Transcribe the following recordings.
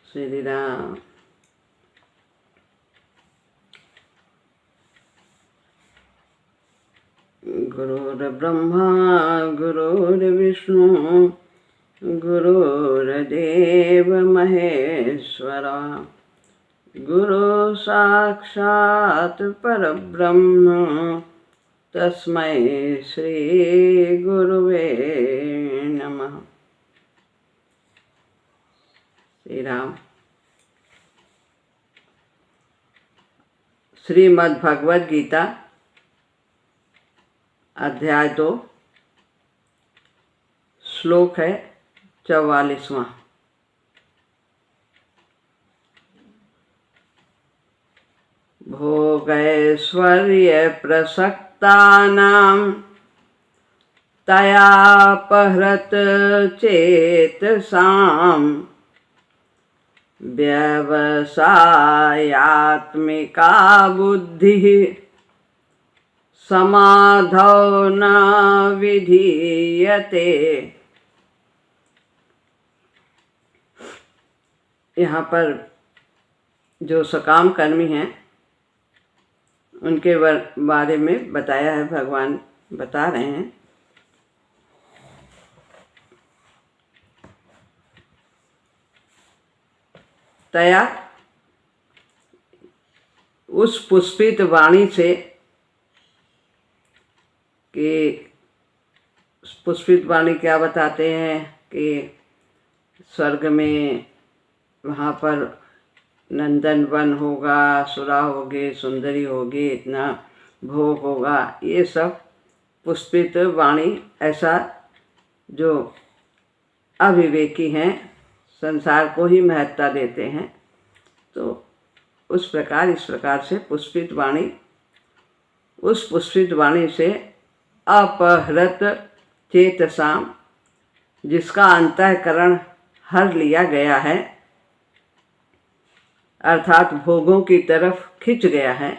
श्री राम। गुरुर्ब्रह्मा गुरुर्विष्णु गुरुर्देव महेश्वरा, गुरु साक्षात् परब्रह्म तस्मै श्री गुरुवे नमः। श्री राम। श्रीमद् भगवद गीता अध्याय 2 श्लोक है 44वां। भोगैश्वर्य प्रसक्तानां तयापहृत चेतसां व्यवसायात्मिका बुद्धिः समाधौ न विधीयते। यहाँ पर जो सकाम कर्मी हैं उनके बारे में बताया है। भगवान बता रहे हैं तया, उस पुष्पित वाणी से, कि पुष्पित वाणी क्या बताते हैं कि स्वर्ग में वहाँ पर नंदन वन होगा, सुरा होगी, सुंदरी होगी, इतना भोग होगा। ये सब पुष्पित वाणी, ऐसा जो अविवेकी हैं, संसार को ही महत्ता देते हैं, तो उस प्रकार इस प्रकार से पुष्पित वाणी, उस पुष्पित वाणी से अपहृत चेतसाम, जिसका अंतःकरण हर लिया गया है, अर्थात भोगों की तरफ खिंच गया है,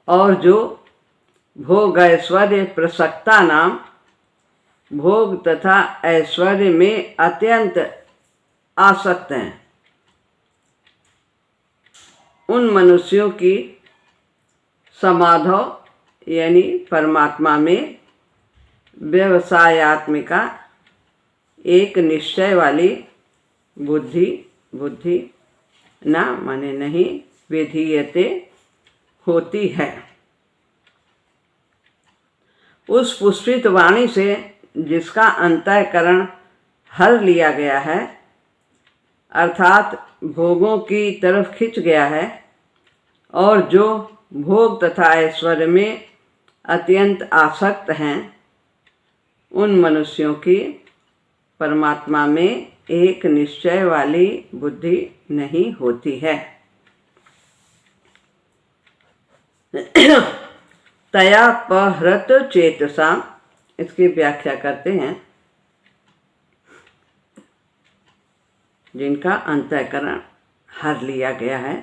और जो भोग ऐश्वर्य प्रसक्ता नाम, भोग तथा ऐश्वर्य में अत्यंत आसक्त हैं, उन मनुष्यों की समाधौ यानी परमात्मा में व्यवसायात्मिका, एक निश्चय वाली बुद्धि ना माने नहीं, विधीयते होती है। उस पुष्पित वाणी से जिसका अंतःकरण हर लिया गया है, अर्थात भोगों की तरफ खिंच गया है, और जो भोग तथा ऐश्वर्य में अत्यंत आसक्त हैं, उन मनुष्यों की परमात्मा में एक निश्चय वाली बुद्धि नहीं होती है। तयापहृत चेतसा, इसकी व्याख्या करते हैं, जिनका अंतःकरण हर लिया गया है,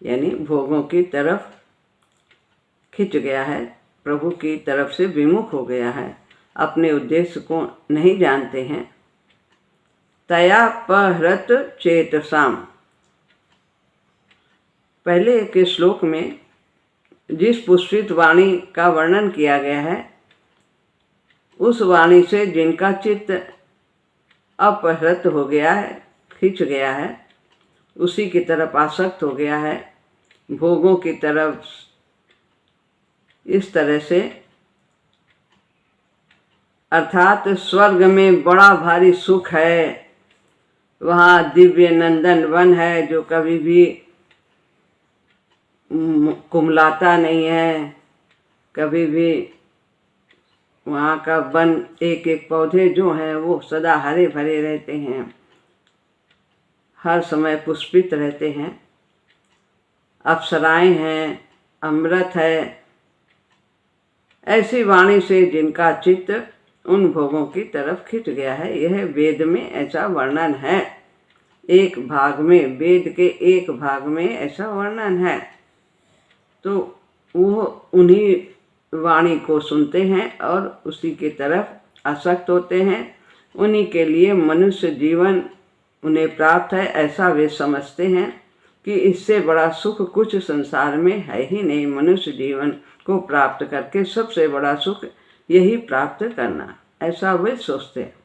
यानी भोगों की तरफ खिंच गया है, प्रभु की तरफ से विमुख हो गया है, अपने उद्देश्य को नहीं जानते हैं। तयापहृत चेतसाम, पहले के श्लोक में जिस पुष्पित वाणी का वर्णन किया गया है, उस वाणी से जिनका चित्त अपहृत हो गया है, खिंच गया है, उसी की तरफ आसक्त हो गया है, भोगों की तरफ, इस तरह से, अर्थात स्वर्ग में बड़ा भारी सुख है, वहाँ दिव्य नंदन वन है जो कभी भी कुमलाता नहीं है, कभी भी वहाँ का वन, एक एक पौधे जो हैं वो सदा हरे भरे रहते हैं, हर समय पुष्पित रहते हैं, अप्सराएं हैं, अमृत है। ऐसी वाणी से जिनका चित्त उन भोगों की तरफ खिंच गया है, यह वेद में ऐसा वर्णन है। एक भाग में, वेद के एक भाग में ऐसा वर्णन है, तो वो उन्हीं वाणी को सुनते हैं और उसी की तरफ आसक्त होते हैं। उन्हीं के लिए मनुष्य जीवन उन्हें प्राप्त है, ऐसा वे समझते हैं कि इससे बड़ा सुख कुछ संसार में है ही नहीं। मनुष्य जीवन को प्राप्त करके सबसे बड़ा सुख यही प्राप्त करना, ऐसा वे सोचते हैं।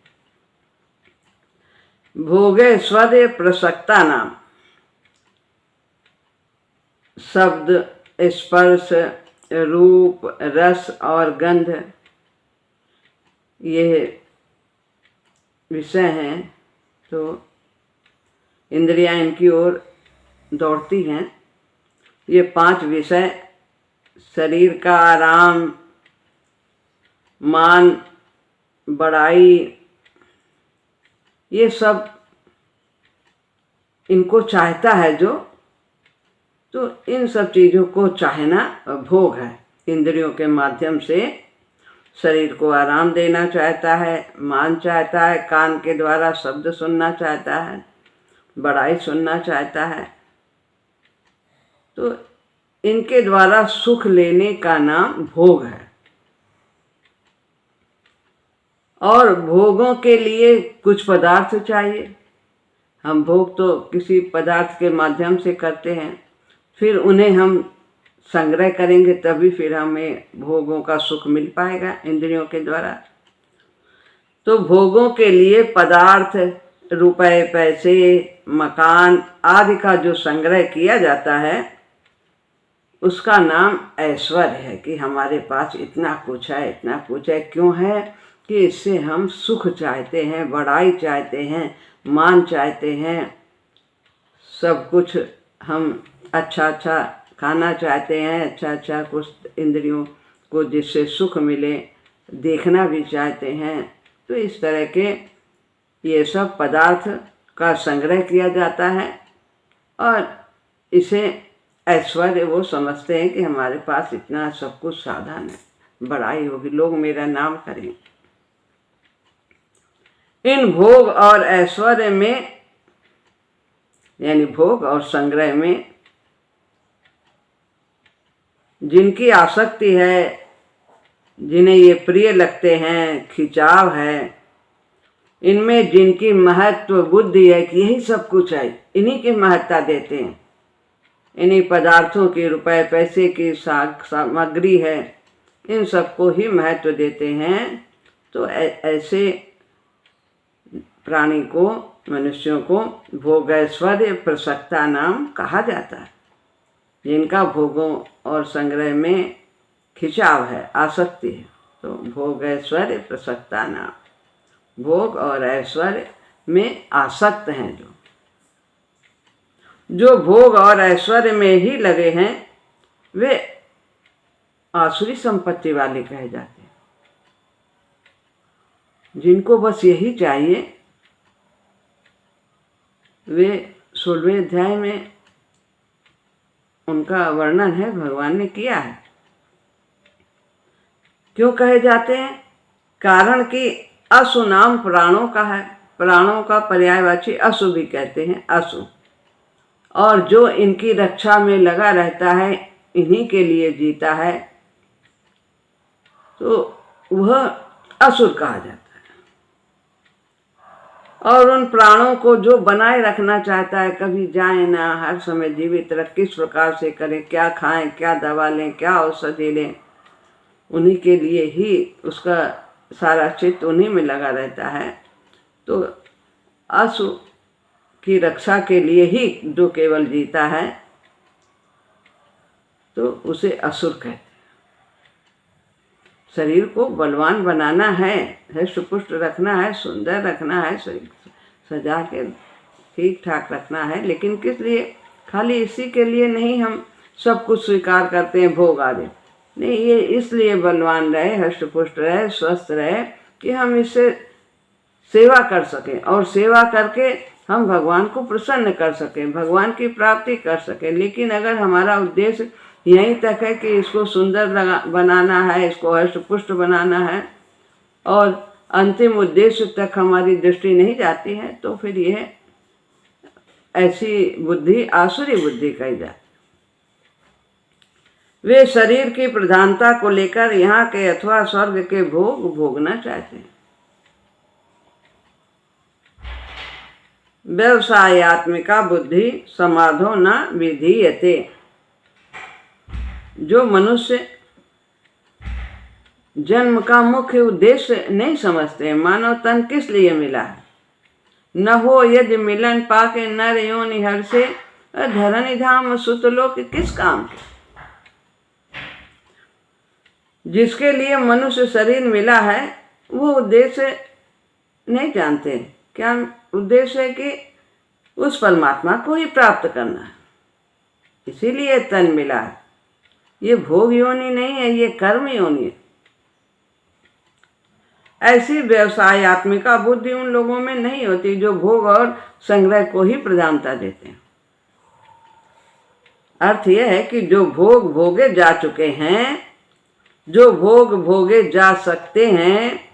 भोगे स्वदे प्रसक्ता नाम, शब्द, स्पर्श, रूप, रस और गंध ये विषय हैं, तो इंद्रियां इनकी ओर दौड़ती हैं। ये 5 विषय शरीर का आराम, मान, बड़ाई, ये सब इनको चाहता है जो, तो इन सब चीज़ों को चाहना भोग है। इंद्रियों के माध्यम से शरीर को आराम देना चाहता है, मान चाहता है, कान के द्वारा शब्द सुनना चाहता है, बड़ाई सुनना चाहता है, तो इनके द्वारा सुख लेने का नाम भोग है। और भोगों के लिए कुछ पदार्थ चाहिए। हम भोग तो किसी पदार्थ के माध्यम से करते हैं, फिर उन्हें हम संग्रह करेंगे तभी फिर हमें भोगों का सुख मिल पाएगा इंद्रियों के द्वारा। तो भोगों के लिए पदार्थ, रुपए, पैसे, मकान आदि का जो संग्रह किया जाता है उसका नाम ऐश्वर्य है कि हमारे पास इतना कुछ है, इतना कुछ है। क्यों है? कि इससे हम सुख चाहते हैं, बड़ाई चाहते हैं, मान चाहते हैं, सब कुछ हम अच्छा अच्छा खाना चाहते हैं, अच्छा अच्छा कुछ इंद्रियों को जिससे सुख मिले देखना भी चाहते हैं। तो इस तरह के ये सब पदार्थ का संग्रह किया जाता है और इसे ऐश्वर्य वो समझते हैं कि हमारे पास इतना सब कुछ साधन है, बड़ाई होगी, लोग मेरा नाम करें। इन भोग और ऐश्वर्य में, यानी भोग और संग्रह में जिनकी आसक्ति है, जिन्हें ये प्रिय लगते हैं, खिंचाव है, इनमें जिनकी महत्व बुद्धि है कि यही सब कुछ है, इन्हीं की महत्ता देते हैं, इन्हीं पदार्थों की, रुपए पैसे की सामग्री है, इन सबको ही महत्व देते हैं। तो ऐसे प्राणी को, मनुष्यों को भोगैश्वर्य प्रसक्ता नाम कहा जाता है, जिनका भोगों और संग्रह में खिंचाव है, आसक्ति है। तो भोगैश्वर्य प्रसक्ता नाम, भोग और ऐश्वर्य में आसक्त हैं जो भोग और ऐश्वर्य में ही लगे हैं, वे आसुरी संपत्ति वाले कहे जाते हैं। जिनको बस यही चाहिए, वे 16वें अध्याय में उनका वर्णन है, भगवान ने किया है। क्यों कहे जाते हैं? कारण कि असु नाम प्राणों का है, प्राणों का पर्यायवाची असु भी कहते हैं, असु। और जो इनकी रक्षा में लगा रहता है, इन्हीं के लिए जीता है, तो वह असुर कहा जाता है। और उन प्राणों को जो बनाए रखना चाहता है, कभी जाए ना, हर समय जीवित रख, किस प्रकार से करें, क्या खाएं, क्या दवा लें, क्या औषधि लें, उन्हीं के लिए ही उसका सारा चित्त उन्हीं में लगा रहता है। तो असु की रक्षा के लिए ही जो केवल जीता है, तो उसे असुर कहते हैं। शरीर को बलवान बनाना है, हृष्ट-पुष्ट रखना है, सुंदर रखना है, शरीर सजा के ठीक ठाक रखना है, लेकिन किस लिए? खाली इसी के लिए नहीं हम सब कुछ स्वीकार करते हैं, भोग आदि नहीं, ये इसलिए बलवान रहे, हृष्ट-पुष्ट रहे, स्वस्थ रहे कि हम इससे सेवा कर सकें, और सेवा करके हम भगवान को प्रसन्न कर सकें, भगवान की प्राप्ति कर सकें। लेकिन अगर हमारा उद्देश्य यहीं तक है कि इसको सुंदर बनाना है, इसको हृष्ट-पुष्ट बनाना है, और अंतिम उद्देश्य तक हमारी दृष्टि नहीं जाती है, तो फिर यह ऐसी बुद्धि आसुरी बुद्धि कही जाती। वे शरीर की प्रधानता को लेकर यहाँ के अथवा स्वर्ग के भोग भोगना चाहते हैं। व्यवसायात्मिका बुद्धि समाधो न विधीयते। जो मनुष्य जन्म का मुख्य उद्देश्य नहीं समझते, मानव तन किस लिए मिला है, न हो यदि मिलन पाके नर योनि हर से, धरनी धाम सुतलोक किस काम के। जिसके लिए मनुष्य शरीर मिला है वो उद्देश्य नहीं जानते। क्या उद्देश्य है कि उस परमात्मा को ही प्राप्त करना है, इसीलिए तन मिला है। ये भोग योनि नहीं है, ये कर्म योनि है। ऐसी व्यवसायात्मिका बुद्धि उन लोगों में नहीं होती जो भोग और संग्रह को ही प्रधानता देते हैं। अर्थ यह है कि जो भोग भोगे जा चुके हैं, जो भोग भोगे जा सकते हैं,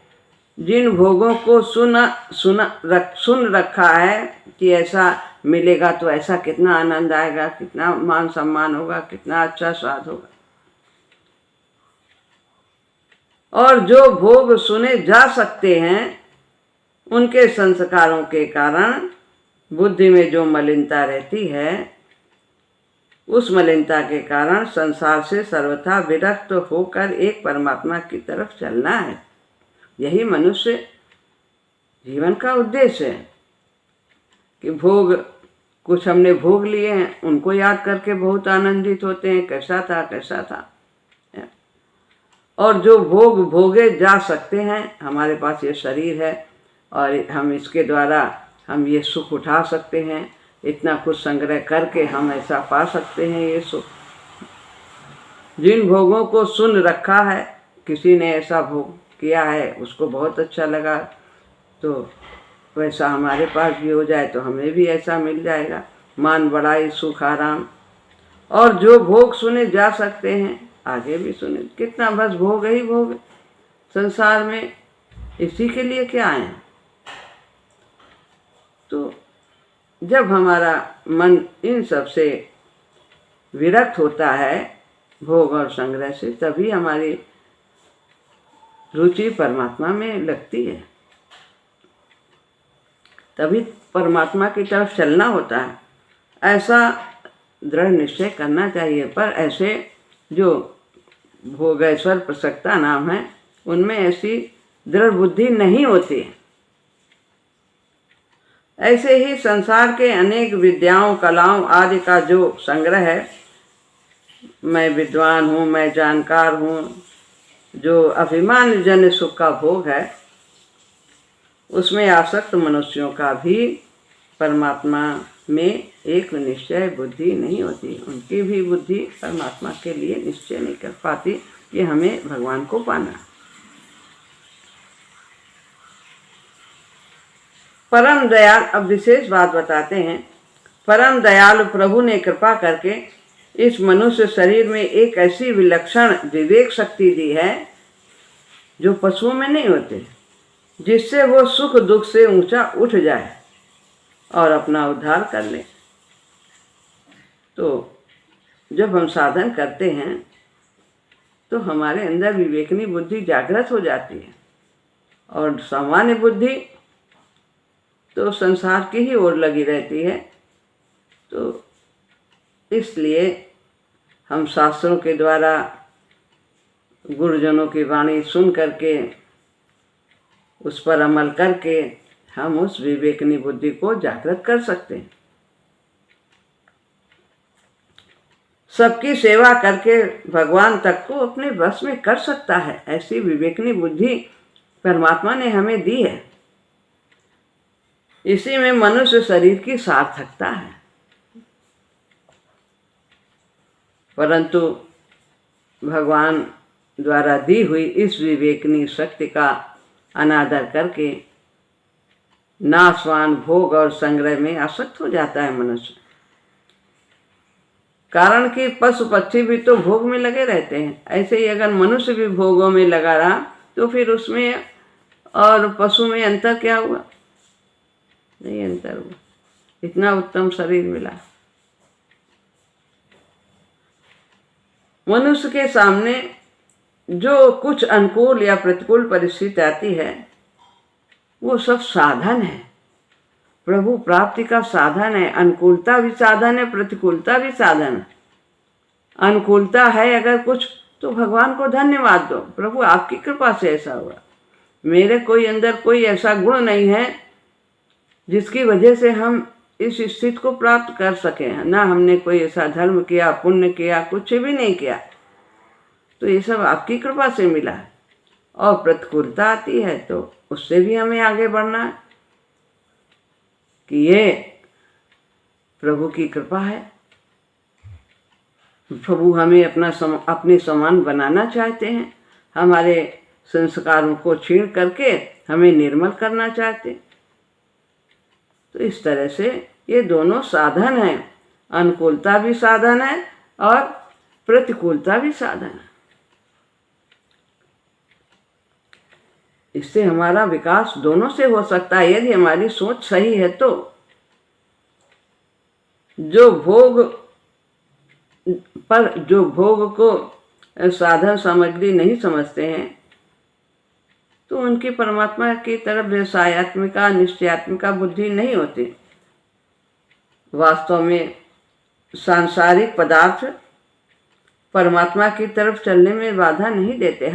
जिन भोगों को सुन रखा है कि ऐसा मिलेगा तो ऐसा कितना आनंद आएगा, कितना मान सम्मान होगा, कितना अच्छा स्वाद होगा, और जो भोग सुने जा सकते हैं, उनके संस्कारों के कारण बुद्धि में जो मलिनता रहती है, उस मलिनता के कारण संसार से सर्वथा विरक्त होकर एक परमात्मा की तरफ चलना है। यही मनुष्य जीवन का उद्देश्य है कि भोग कुछ हमने भोग लिए हैं, उनको याद करके बहुत आनंदित होते हैं, कैसा था कैसा था। और जो भोग भोगे जा सकते हैं, हमारे पास ये शरीर है और हम इसके द्वारा हम ये सुख उठा सकते हैं, इतना कुछ संग्रह करके हम ऐसा पा सकते हैं ये सुख। जिन भोगों को सुन रखा है, किसी ने ऐसा भोग किया है, उसको बहुत अच्छा लगा, तो वैसा हमारे पास भी हो जाए तो हमें भी ऐसा मिल जाएगा, मान बड़ाई सुख आराम। और जो भोग सुने जा सकते हैं, आगे भी सुने, कितना बस भोग ही भोग संसार में, इसी के लिए क्या आए। तो जब हमारा मन इन सब से विरक्त होता है, भोग और संग्रह से, तभी हमारी रुचि परमात्मा में लगती है, तभी परमात्मा की तरफ चलना होता है। ऐसा दृढ़ निश्चय करना चाहिए। पर ऐसे जो भोगेश्वर प्रसक्ता नाम है, उनमें ऐसी दृढ़ बुद्धि नहीं होती है। ऐसे ही संसार के अनेक विद्याओं कलाओं आदि का जो संग्रह है, मैं विद्वान हूँ, मैं जानकार हूँ, जो अभिमान जन सुख का भोग है, उसमें आसक्त मनुष्यों का भी परमात्मा में एक निश्चय बुद्धि नहीं होती। उनकी भी बुद्धि परमात्मा के लिए निश्चय नहीं कर पाती कि हमें भगवान को पाना। परम दयाल, अब विशेष बात बताते हैं। परम दयालु प्रभु ने कृपा करके इस मनुष्य शरीर में एक ऐसी विलक्षण विवेक शक्ति दी है जो पशुओं में नहीं होते, जिससे वो सुख दुख से ऊंचा उठ जाए और अपना उद्धार कर ले। तो जब हम साधन करते हैं तो हमारे अंदर विवेकनी बुद्धि जागृत हो जाती है, और सामान्य बुद्धि तो संसार की ही ओर लगी रहती है। तो इसलिए हम शास्त्रों के द्वारा गुरुजनों की वाणी सुन करके उस पर अमल करके हम उस विवेकनी बुद्धि को जागृत कर सकते हैं। सबकी सेवा करके भगवान तक को अपने वश में कर सकता है, ऐसी विवेकनी बुद्धि परमात्मा ने हमें दी है। इसी में मनुष्य शरीर की सार्थकता है। परंतु भगवान द्वारा दी हुई इस विवेकनी शक्ति का अनादर करके नाशवान भोग और संग्रह में आसक्त हो जाता है मनुष्य। कारण कि पशु पक्षी भी तो भोग में लगे रहते हैं, ऐसे ही अगर मनुष्य भी भोगों में लगा रहा तो फिर उसमें और पशु में अंतर क्या हुआ? नहीं अंतर हुआ। इतना उत्तम शरीर मिला। मनुष्य के सामने जो कुछ अनुकूल या प्रतिकूल परिस्थिति आती है, वो सब साधन है। प्रभु प्राप्ति का साधन है। अनुकूलता भी साधन है, प्रतिकूलता भी साधन है। अनुकूलता है अगर कुछ तो भगवान को धन्यवाद दो, प्रभु आपकी कृपा से ऐसा हुआ। मेरे कोई अंदर कोई ऐसा गुण नहीं है जिसकी वजह से हम इस स्थिति को प्राप्त कर सके। ना हमने कोई ऐसा धर्म किया, पुण्य किया, कुछ भी नहीं किया, तो ये सब आपकी कृपा से मिला है। और प्रतिकूलता आती है तो उससे भी हमें आगे बढ़ना है कि ये प्रभु की कृपा है। प्रभु हमें अपने समान बनाना चाहते हैं, हमारे संस्कारों को छीण करके हमें निर्मल करना चाहते हैं। तो इस तरह से ये दोनों साधन हैं, अनुकूलता भी साधन है और प्रतिकूलता भी साधन है। इससे हमारा विकास दोनों से हो सकता है यदि हमारी सोच सही है। तो जो भोग को साधन सामग्री नहीं समझते हैं तो उनकी परमात्मा की तरफ व्यवसायत्मिका निश्चयात्मिका बुद्धि नहीं होती। वास्तव में सांसारिक पदार्थ परमात्मा की तरफ चलने में बाधा नहीं देते।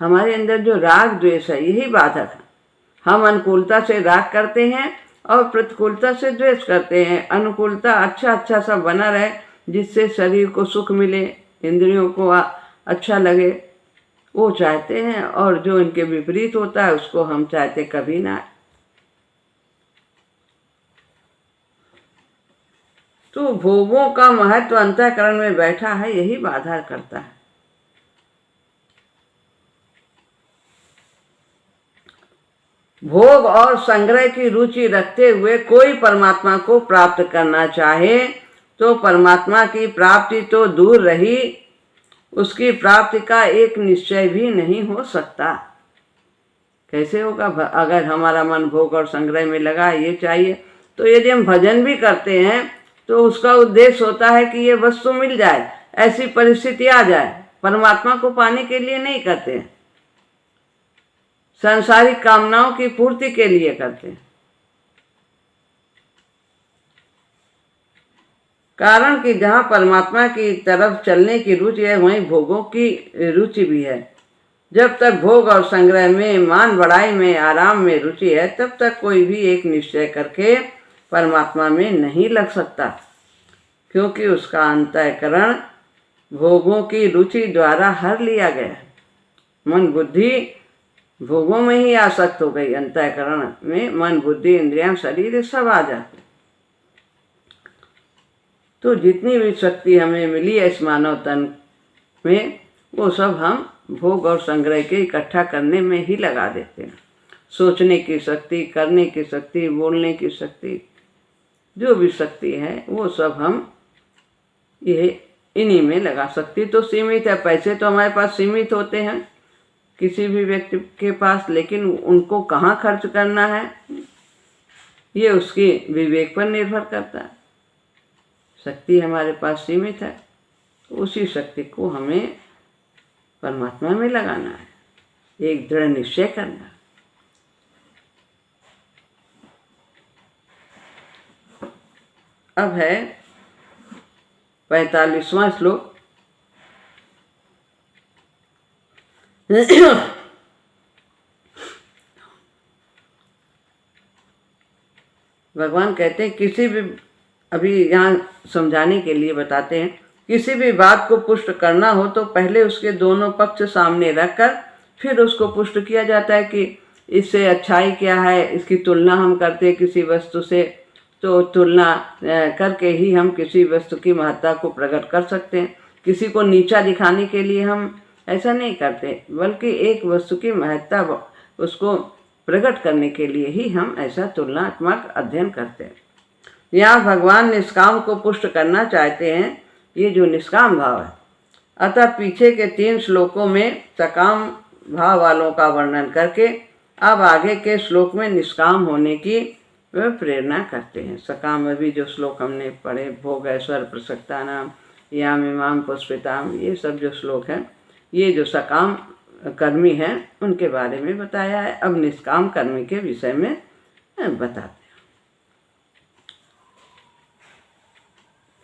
हमारे अंदर जो राग द्वेष है यही बाधक है। हम अनुकूलता से राग करते हैं और प्रतिकूलता से द्वेष करते हैं। अनुकूलता अच्छा सब बना रहे जिससे शरीर को सुख मिले, इंद्रियों को अच्छा लगे, वो चाहते हैं, और जो इनके विपरीत होता है उसको हम चाहते कभी ना। तो भोगों का महत्व अंतःकरण में बैठा है, यही बाधा करता है। भोग और संग्रह की रुचि रखते हुए कोई परमात्मा को प्राप्त करना चाहे तो परमात्मा की प्राप्ति तो दूर रही, उसकी प्राप्ति का एक निश्चय भी नहीं हो सकता। कैसे होगा? अगर हमारा मन भोग और संग्रह में लगा, ये चाहिए, तो यदि हम भजन भी करते हैं तो उसका उद्देश्य होता है कि ये वस्तु मिल जाए, ऐसी परिस्थिति आ जाए। परमात्मा को पाने के लिए नहीं करते हैं, सांसारिक कामनाओं की पूर्ति के लिए करते हैं। कारण कि जहाँ परमात्मा की तरफ चलने की रुचि है वहीं भोगों की रुचि भी है। जब तक भोग और संग्रह में, मान बढ़ाई में, आराम में रुचि है, तब तक कोई भी एक निश्चय करके परमात्मा में नहीं लग सकता, क्योंकि उसका अंतःकरण भोगों की रुचि द्वारा हर लिया गया। मन बुद्धि भोगों में ही आसक्त हो गई। अंतःकरण में मन बुद्धि इंद्रियां शरीर सब आ जाते। तो जितनी भी शक्ति हमें मिली है इस मानव तन में, वो सब हम भोग और संग्रह के इकट्ठा करने में ही लगा देते हैं। सोचने की शक्ति, करने की शक्ति, बोलने की शक्ति, जो भी शक्ति है वो सब हम ये इन्हीं में लगा। सकती तो सीमित है, पैसे तो हमारे पास सीमित होते हैं किसी भी व्यक्ति के पास, लेकिन उनको कहाँ खर्च करना है ये उसके विवेक पर निर्भर करता है। शक्ति हमारे पास सीमित है, तो उसी शक्ति को हमें परमात्मा में लगाना है, एक दृढ़ निश्चय करना है। अब है 45वां श्लोक। भगवान कहते हैं किसी भी, अभी यहाँ समझाने के लिए बताते हैं, किसी भी बात को पुष्ट करना हो तो पहले उसके दोनों पक्ष सामने रखकर फिर उसको पुष्ट किया जाता है कि इससे अच्छाई क्या है। इसकी तुलना हम करते हैं किसी वस्तु से, तो तुलना करके ही हम किसी वस्तु की महत्ता को प्रकट कर सकते हैं। किसी को नीचा दिखाने के लिए हम ऐसा नहीं करते, बल्कि एक वस्तु की महत्ता उसको प्रकट करने के लिए ही हम ऐसा तुलनात्मक अध्ययन करते हैं। यहाँ भगवान निष्काम को पुष्ट करना चाहते हैं, ये जो निष्काम भाव है। अतः पीछे के 3 श्लोकों में सकाम भाव वालों का वर्णन करके अब आगे के श्लोक में निष्काम होने की वे प्रेरणा करते हैं। सकाम अभी जो श्लोक हमने पढ़े, भोग ऐश्वर्य प्रसक्ता नाम याम इमाम पुष्पिताम, ये सब जो श्लोक हैं, ये जो सकाम कर्मी हैं उनके बारे में बताया है। अब निष्काम कर्मी के विषय में बताते हैं।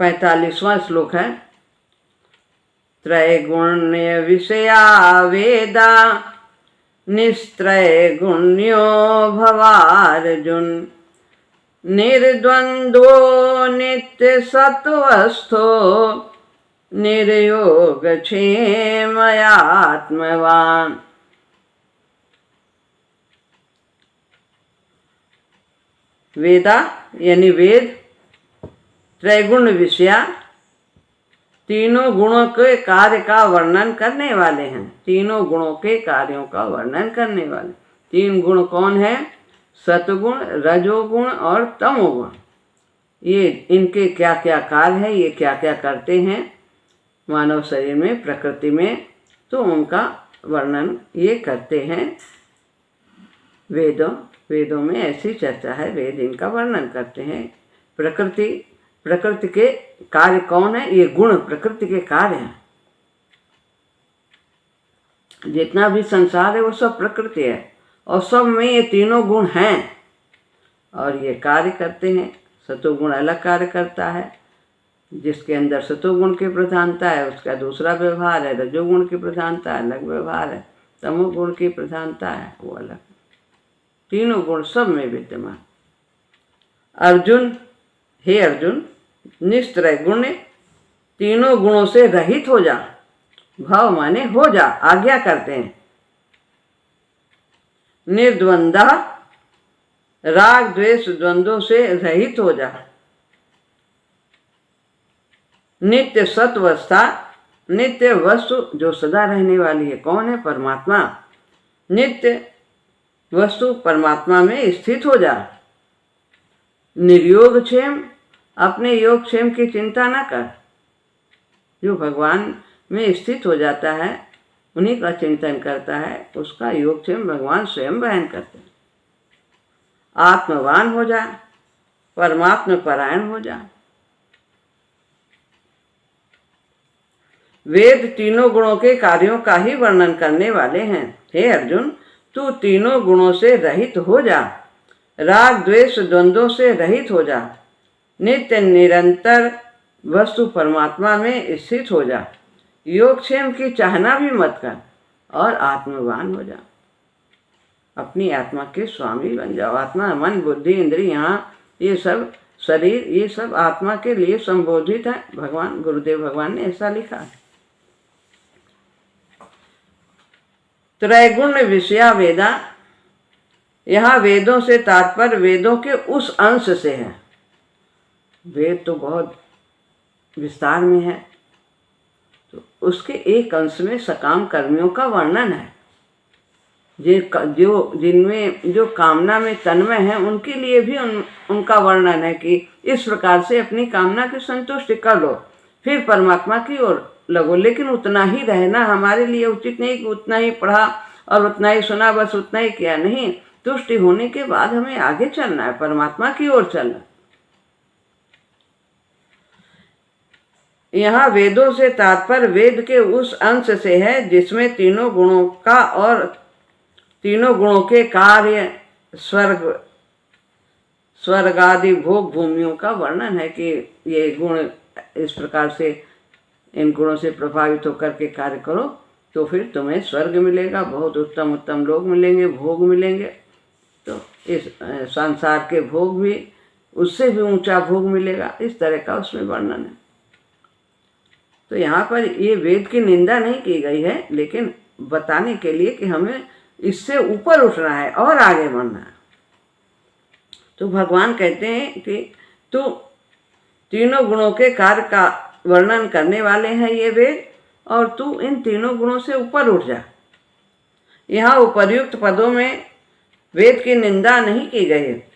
45वां श्लोक है। त्रैगुण्य विषया वेदा निस्त्रय गुण्यो भवार्जुन निर्द्वंद्वो नित्य सत्वस्थो निर्योग क्षेमयात्मवान। वेदा यानी वेद, त्रैगुण विषया, तीनों गुणों के कार्य का वर्णन करने वाले हैं। तीनों गुणों के कार्यों का वर्णन करने वाले। तीन गुण कौन है? सतगुण, रजोगुण और तमोगुण। ये इनके क्या क्या कार्य है, ये क्या क्या करते हैं मानव शरीर में, प्रकृति में, तो उनका वर्णन ये करते हैं वेदों में ऐसी चर्चा है। वेद इनका वर्णन करते हैं। प्रकृति के कार्य कौन है? ये गुण प्रकृति के कार्य हैं। जितना भी संसार है वो सब प्रकृति है और सब में ये तीनों गुण हैं और ये कार्य करते हैं। सतोगुण अलग कार्य करता है, जिसके अंदर सतोगुण की प्रधानता है उसका दूसरा व्यवहार है। रजोगुण की प्रधानता अलग व्यवहार है, तमोगुण की प्रधानता है वो अलग। तीनों गुण सब में विद्यमान। अर्जुन, हे अर्जुन, निस्त्रय गुण, तीनों गुणों से रहित हो जा। भाव माने हो जा, आज्ञा करते हैं। निर्द्वंद, राग द्वेष द्वंद्वों से रहित हो जा। नित्य सत्वस्था, नित्य वस्तु जो सदा रहने वाली है कौन है? परमात्मा। नित्य वस्तु परमात्मा में स्थित हो जा। निर्योग क्षेम, अपने योग क्षेम की चिंता न कर। जो भगवान में स्थित हो जाता है, उन्हीं का चिंतन करता है, उसका योग क्षेम भगवान स्वयं बहन करते हैं। आत्मवान हो जा, परमात्मा परायण हो जा। वेद तीनों गुणों के कार्यों का ही वर्णन करने वाले हैं। हे अर्जुन, तू तीनों गुणों से रहित हो जा। राग द्वेष द्वंद्वों से रहित हो जा। नित्य निरंतर वस्तु परमात्मा में स्थित हो जा। योगक्षेम की चाहना भी मत कर और आत्मवान हो जा। अपनी आत्मा के स्वामी बन जाओ। आत्मा, मन, बुद्धि, इंद्रियां, ये सब शरीर, ये सब आत्मा के लिए संबोधित है। भगवान गुरुदेव भगवान ने ऐसा लिखा है। त्रैगुण विषया वेदा, यहाँ वेदों से तात्पर्य वेदों के उस अंश से है। वेद तो बहुत विस्तार में है, तो उसके एक अंश में सकाम कर्मियों का वर्णन है। जिनमें जो कामना में तन्मय है उनके लिए भी उनका वर्णन है कि इस प्रकार से अपनी कामना की संतुष्टि कर लो, फिर परमात्मा की ओर लगो। लेकिन उतना ही रहना हमारे लिए उचित नहीं कि उतना ही पढ़ा और उतना ही सुना, बस उतना ही किया। नहीं, तुष्टि होने के बाद हमें आगे चलना है, परमात्मा की ओर चलना। यहाँ वेदों से तात्पर्य वेद के उस अंश से है जिसमें तीनों गुणों का और तीनों गुणों के कार्य, स्वर्ग आदि भोग भूमियों का वर्णन है कि ये गुण इस प्रकार से, इन गुणों से प्रभावित होकर के कार्य करो तो फिर तुम्हें स्वर्ग मिलेगा, बहुत उत्तम उत्तम लोग मिलेंगे, भोग मिलेंगे। तो इस संसार के भोग भी, उससे भी ऊंचा भोग मिलेगा, इस तरह का उसमें वर्णन है। तो यहाँ पर ये वेद की निंदा नहीं की गई है, लेकिन बताने के लिए कि हमें इससे ऊपर उठना है और आगे बढ़ना है। तो भगवान कहते हैं कि तू तीनों गुणों के कार्य का वर्णन करने वाले हैं ये वेद, और तू इन तीनों गुणों से ऊपर उठ जा। यहाँ उपर्युक्त पदों में वेद की निंदा नहीं की गई है,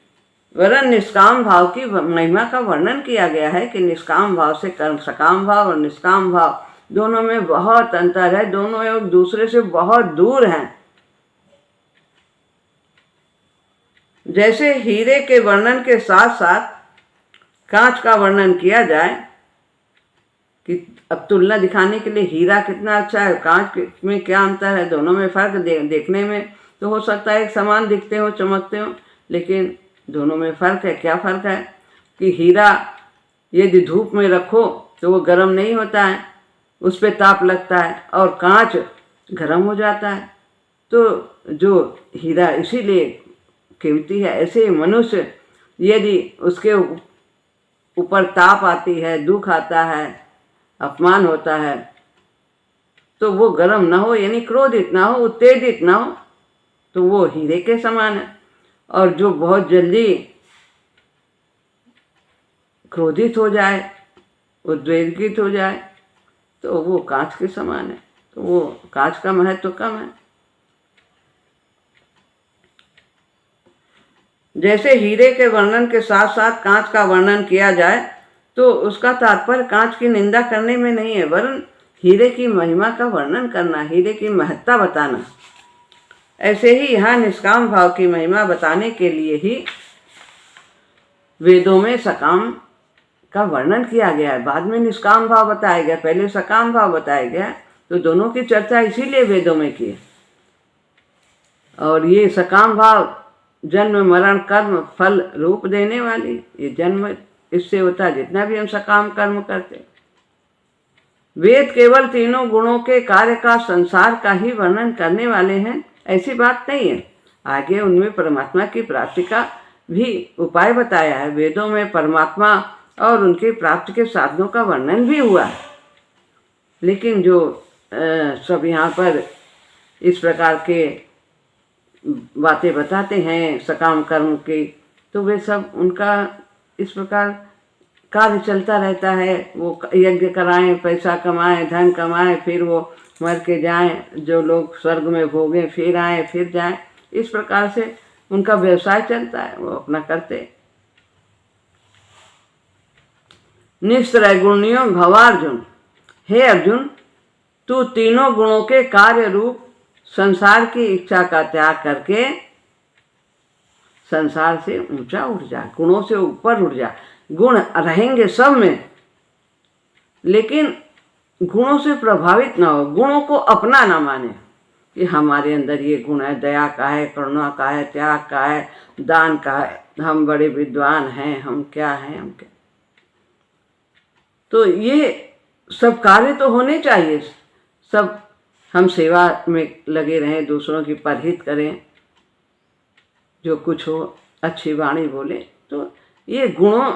वरन निष्काम भाव की महिमा का वर्णन किया गया है कि निष्काम भाव से कर्म, सकाम भाव और निष्काम भाव दोनों में बहुत अंतर है, दोनों एक दूसरे से बहुत दूर हैं। जैसे हीरे के वर्णन के साथ साथ कांच का वर्णन किया जाए कि अब तुलना दिखाने के लिए हीरा कितना अच्छा है, कांच में क्या अंतर है, दोनों में फर्क देखने में तो हो सकता है एक समान दिखते हो, चमकते हो, लेकिन दोनों में फर्क है। क्या फर्क है कि हीरा यदि धूप में रखो तो वो गर्म नहीं होता है, उस पर ताप लगता है और कांच गर्म हो जाता है। तो जो हीरा इसीलिए कीमती है। ऐसे ही मनुष्य यदि उसके ऊपर ताप आती है, दुख आता है, अपमान होता है, तो वो गर्म ना हो, यानी क्रोधित ना हो, उत्तेजित ना हो, तो वो हीरे के समान है। और जो बहुत जल्दी क्रोधित हो जाए, उद्वेगित हो जाए, तो वो कांच के समान है। तो वो कांच का महत्व तो कम है। जैसे हीरे के वर्णन के साथ साथ कांच का वर्णन किया जाए तो उसका तात्पर्य कांच की निंदा करने में नहीं है, वरन हीरे की महिमा का वर्णन करना, हीरे की महत्ता बताना। ऐसे ही यहाँ निष्काम भाव की महिमा बताने के लिए ही वेदों में सकाम का वर्णन किया गया है, बाद में निष्काम भाव बताया गया, पहले सकाम भाव बताया गया। तो दोनों की चर्चा इसीलिए वेदों में की है। और ये सकाम भाव जन्म मरण कर्म फल रूप देने वाली, ये जन्म इससे होता है जितना भी हम सकाम कर्म करते। वेद केवल तीनों गुणों के कार्य का संसार का ही वर्णन करने वाले हैं, ऐसी बात नहीं है। आगे उनमें परमात्मा की प्राप्ति का भी उपाय बताया है। वेदों में परमात्मा और उनकी प्राप्ति के साधनों का वर्णन भी हुआ है। लेकिन जो सब यहाँ पर इस प्रकार के बातें बताते हैं सकाम कर्म की, तो वे सब उनका इस प्रकार कार्य चलता रहता है। वो यज्ञ कराएं, पैसा कमाएं, धन कमाएं, फिर वो मर के जाएं, जो लोग स्वर्ग में भोगें, फिर आए फिर जाएं। इस प्रकार से उनका व्यवसाय चलता है, वो अपना करते। निस्त्रैगुण्यो भवार्जुन, हे अर्जुन, तू तीनों गुणों के कार्य रूप संसार की इच्छा का त्याग करके संसार से ऊंचा उठ जा, गुणों से ऊपर उठ जा। गुण रहेंगे सब में, लेकिन गुणों से प्रभावित ना हो, गुणों को अपना ना माने कि हमारे अंदर ये गुण है, दया का है, करुणा का है, त्याग का है, दान का है, हम बड़े विद्वान हैं, हम क्या हैं, हम क्या। तो ये सब कार्य तो होने चाहिए, सब हम सेवा में लगे रहें, दूसरों की परहित करें, जो कुछ हो अच्छी वाणी बोले। तो ये गुणों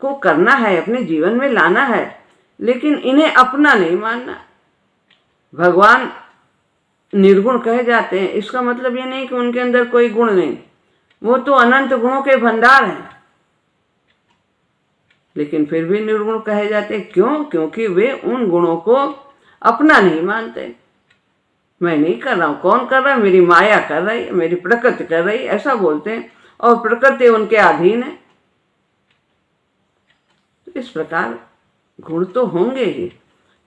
को करना है, अपने जीवन में लाना है, लेकिन इन्हें अपना नहीं मानना। भगवान निर्गुण कहे जाते हैं, इसका मतलब ये नहीं कि उनके अंदर कोई गुण नहीं, वो तो अनंत गुणों के भंडार हैं, लेकिन फिर भी निर्गुण कहे जाते हैं। क्यों? क्योंकि वे उन गुणों को अपना नहीं मानते। मैं नहीं कर रहा हूँ, कौन कर रहा है? मेरी माया कर रही है, मेरी प्रकृति कर रही है, ऐसा बोलते हैं, और प्रकृति उनके अधीन है। तो इस प्रकार गुण तो होंगे ही,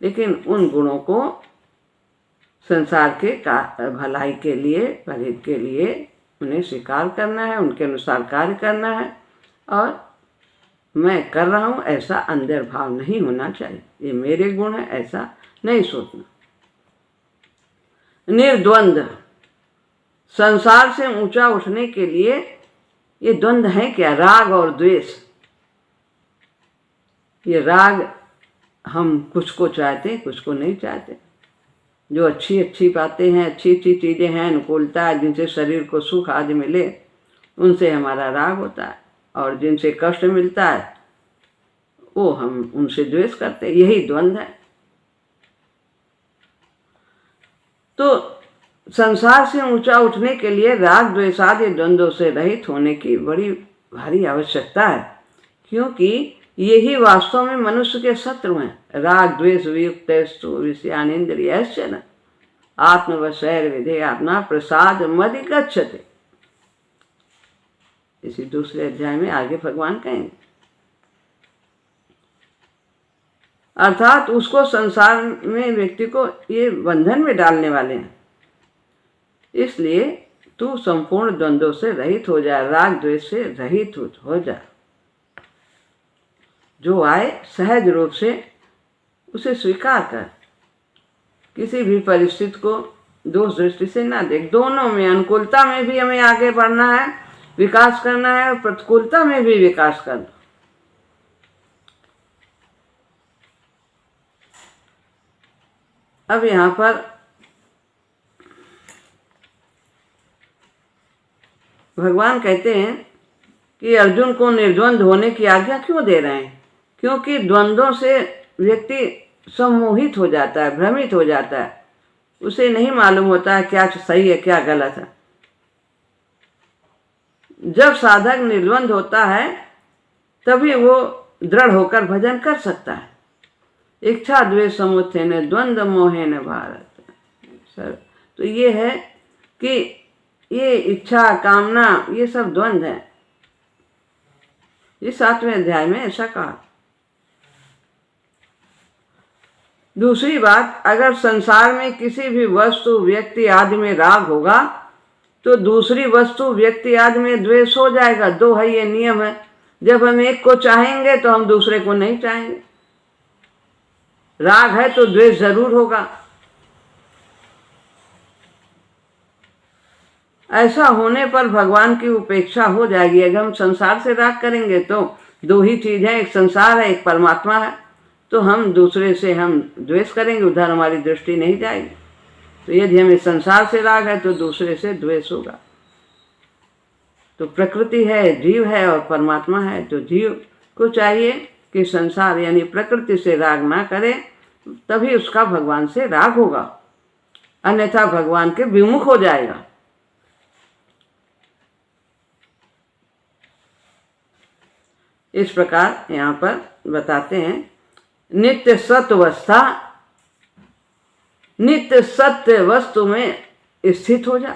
लेकिन उन गुणों को संसार के भलाई के लिए, परिहित के लिए उन्हें स्वीकार करना है, उनके अनुसार कार्य करना है। और मैं कर रहा हूँ ऐसा अंदर भाव नहीं होना चाहिए, ये मेरे गुण है ऐसा नहीं सोचना। निर्द्वंद, संसार से ऊंचा उठने के लिए ये द्वंद्व है क्या? राग और द्वेष। ये राग, हम कुछ को चाहते, कुछ को नहीं चाहते। जो अच्छी अच्छी बातें हैं, अच्छी अच्छी चीज़ें हैं, अनुकूलता है, जिनसे शरीर को सुख आदि मिले, उनसे हमारा राग होता है, और जिनसे कष्ट मिलता है वो हम उनसे द्वेष करते। यही द्वंद्व है। तो संसार से ऊंचा उठने के लिए राग द्वेष आदि द्वंद्वों से रहित होने की बड़ी भारी आवश्यकता है, क्योंकि यही वास्तव में मनुष्य के शत्रु हैं। राग द्वेष वियुक्तेस्तु विषयानिन्द्रियश्च न आत्मवशैर विधेयात्मा प्रसाद मदिगच्छते। इसी दूसरे अध्याय में आगे भगवान कहेंगे। अर्थात उसको संसार में व्यक्ति को ये बंधन में डालने वाले हैं। इसलिए तू संपूर्ण द्वंद्वों से रहित हो जा, राग द्वेष से रहित हो जा। जो आए सहज रूप से उसे स्वीकार कर। किसी भी परिस्थिति को दोष दृष्टि से ना देख। दोनों में, अनुकूलता में भी हमें आगे बढ़ना है, विकास करना है, और प्रतिकूलता में भी विकास करना। अब यहाँ पर भगवान कहते हैं कि अर्जुन को निर्द्वंद होने की आज्ञा क्यों दे रहे हैं? क्योंकि द्वंद्वों से व्यक्ति सम्मोहित हो जाता है, भ्रमित हो जाता है, उसे नहीं मालूम होता है क्या सही है क्या गलत है। जब साधक निर्द्वंद होता है तभी वो दृढ़ होकर भजन कर सकता है। इच्छा द्वेष समुत्थेन द्वंद्व मोहेन भारत। सर तो ये है कि ये इच्छा कामना ये सब द्वंद्व है। इस 7वें अध्याय में ऐसा कहा। दूसरी बात, अगर संसार में किसी भी वस्तु व्यक्ति आदि में राग होगा तो दूसरी वस्तु व्यक्ति आदि में द्वेष हो जाएगा। दो है, ये नियम है। जब हम एक को चाहेंगे तो हम दूसरे को नहीं चाहेंगे। राग है तो द्वेष जरूर होगा। ऐसा होने पर भगवान की उपेक्षा हो जाएगी। अगर हम संसार से राग करेंगे तो दो ही चीज है, एक संसार है, एक परमात्मा है, तो हम दूसरे से हम द्वेष करेंगे, उधर हमारी दृष्टि नहीं जाएगी। तो यदि हमें संसार से राग है तो दूसरे से द्वेष होगा। तो प्रकृति है, जीव है और परमात्मा है। तो जीव को चाहिए कि संसार यानी प्रकृति से राग ना करे, तभी उसका भगवान से राग होगा, अन्यथा भगवान के विमुख हो जाएगा। इस प्रकार यहाँ पर बताते हैं, नित्य सत्वस्था, नित्य सत्य वस्तु में स्थित हो जा।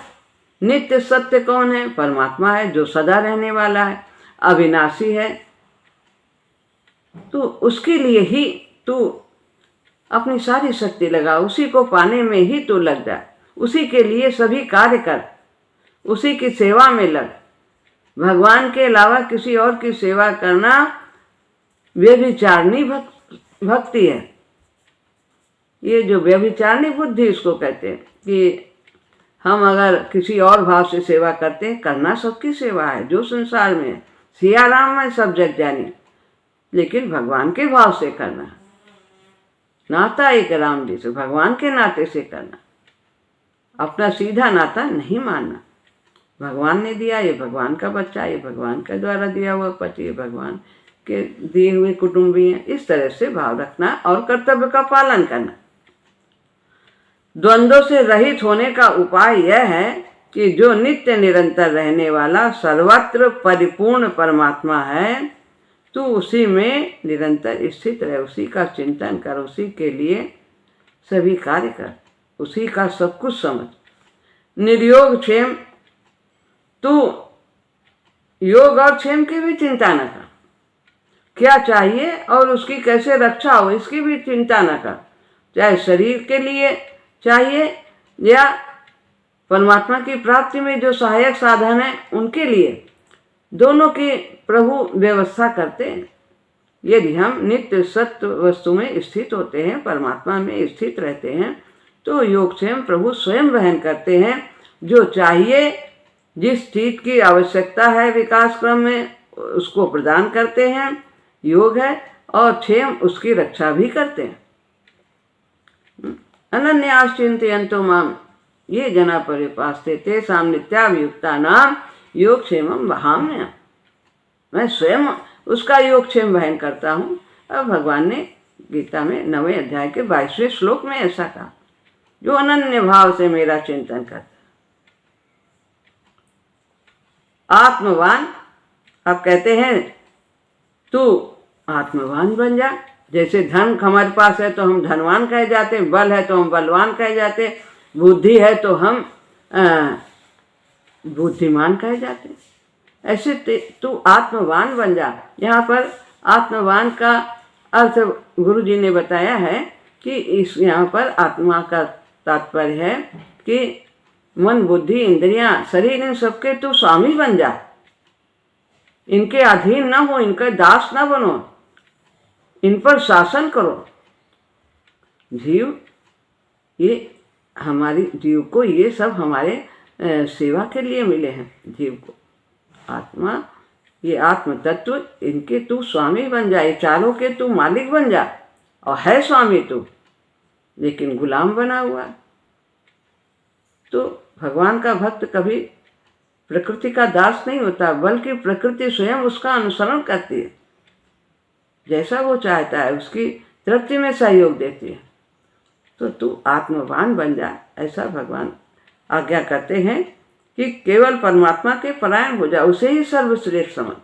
नित्य सत्य कौन है? परमात्मा है, जो सदा रहने वाला है, अविनाशी है। तो उसके लिए ही तू अपनी सारी शक्ति लगा, उसी को पाने में ही तू लग जा, उसी के लिए सभी कार्य कर, उसी की सेवा में लग। भगवान के अलावा किसी और की सेवा करना व्यभिचारिणी भक्ति है। ये जो व्यभिचारिणी बुद्धि इसको कहते हैं कि हम अगर किसी और भाव से सेवा करते हैं, करना सबकी सेवा है जो संसार में है। सिया राम में सब जग जानी, लेकिन भगवान के भाव से करना, नाता एक राम जी से, भगवान के नाते से करना, अपना सीधा नाता नहीं मानना। भगवान ने दिया, ये भगवान का बच्चा, ये भगवान के द्वारा दिया हुआ पति, ये भगवान के दिए हुए कुटुंबी हैं, इस तरह से भाव रखना और कर्तव्य का पालन करना। द्वंद्वों से रहित होने का उपाय यह है कि जो नित्य निरंतर रहने वाला सर्वत्र परिपूर्ण परमात्मा है, तू उसी में निरंतर स्थित रहे, उसी का चिंतन कर, उसी के लिए सभी कार्य कर, उसी का सब कुछ समझ। निर्योग क्षेम, तू योग और क्षेम की भी चिंता न कर, क्या चाहिए और उसकी कैसे रक्षा हो इसकी भी चिंता न कर। चाहे शरीर के लिए चाहिए या परमात्मा की प्राप्ति में जो सहायक साधन है उनके लिए, दोनों की प्रभु व्यवस्था करते हैं। यदि हम नित्य सत्य वस्तु में स्थित होते हैं, परमात्मा में स्थित रहते हैं, तो योगक्षेम प्रभु स्वयं वहन करते हैं। जो चाहिए, जिस चीज की आवश्यकता है विकास क्रम में, उसको प्रदान करते हैं, योग है, और क्षेम उसकी रक्षा भी करते हैं। अनन्यास चिंतयन्तो माम ये जना परिपास्ते तेषां नित्याभियुक्तानां योगक्षेमं वहाम्यहम्। मैं स्वयं उसका योगक्षेम वहन करता हूँ। अब भगवान ने गीता में 9वें अध्याय के 22वें श्लोक में ऐसा कहा, जो अनन्य भाव से मेरा चिंतन करता। आत्मवान, अब कहते हैं तू आत्मवान बन जा। जैसे धन हमारे पास है तो हम धनवान कहे जाते हैं, बल है तो हम बलवान कहे जाते हैं, बुद्धि है तो हम बुद्धिमान कहे जाते हैं। ऐसे तू आत्मवान बन जा। यहाँ पर आत्मवान का अर्थ गुरु जी ने बताया है कि इस यहाँ पर आत्मा का तात्पर्य है कि मन, बुद्धि, इंद्रियां, शरीर, इन सबके तू स्वामी बन जा। इनके अधीन ना हो, इनका दास ना बनो, इन पर शासन करो। जीव, ये हमारी जीव को ये सब हमारे सेवा के लिए मिले हैं। जीव को आत्मा, ये आत्म तत्व, इनके तू स्वामी बन जा, ये चारों के तू मालिक बन जा, और है स्वामी तू। लेकिन गुलाम बना हुआ है। तो भगवान का भक्त कभी प्रकृति का दास नहीं होता, बल्कि प्रकृति स्वयं उसका अनुसरण करती है। जैसा वो चाहता है उसकी तृप्ति में सहयोग देती है। तो तू आत्मवान बन जा, ऐसा भगवान आज्ञा करते हैं कि केवल परमात्मा के परायण हो जा, उसे ही सर्वश्रेष्ठ समझ।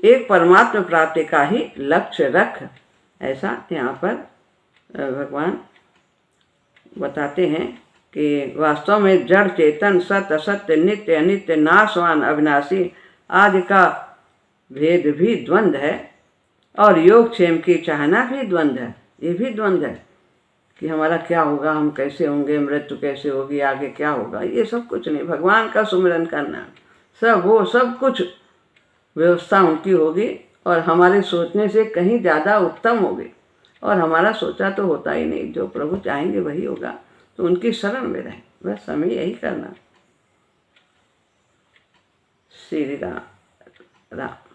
एक परमात्मा प्राप्ति का ही लक्ष्य रख, ऐसा यहाँ पर भगवान बताते हैं कि वास्तव में जड़ चेतन सत्य असत्य नित्य अनित्य नाशवान अविनाशी आदि का भेद भी द्वंद्व है, और योग क्षेम की चाहना भी द्वंद्व है। ये भी द्वंद्व है कि हमारा क्या होगा, हम कैसे होंगे, मृत्यु कैसे होगी, आगे क्या होगा, ये सब कुछ नहीं। भगवान का सुमिरन करना, सब कुछ व्यवस्था उनकी होगी और हमारे सोचने से कहीं ज़्यादा उत्तम होगी। और हमारा सोचा तो होता ही नहीं, जो प्रभु चाहेंगे वही होगा। तो उनकी शरण में रहें, बस हमें यही करना। श्री राम राम।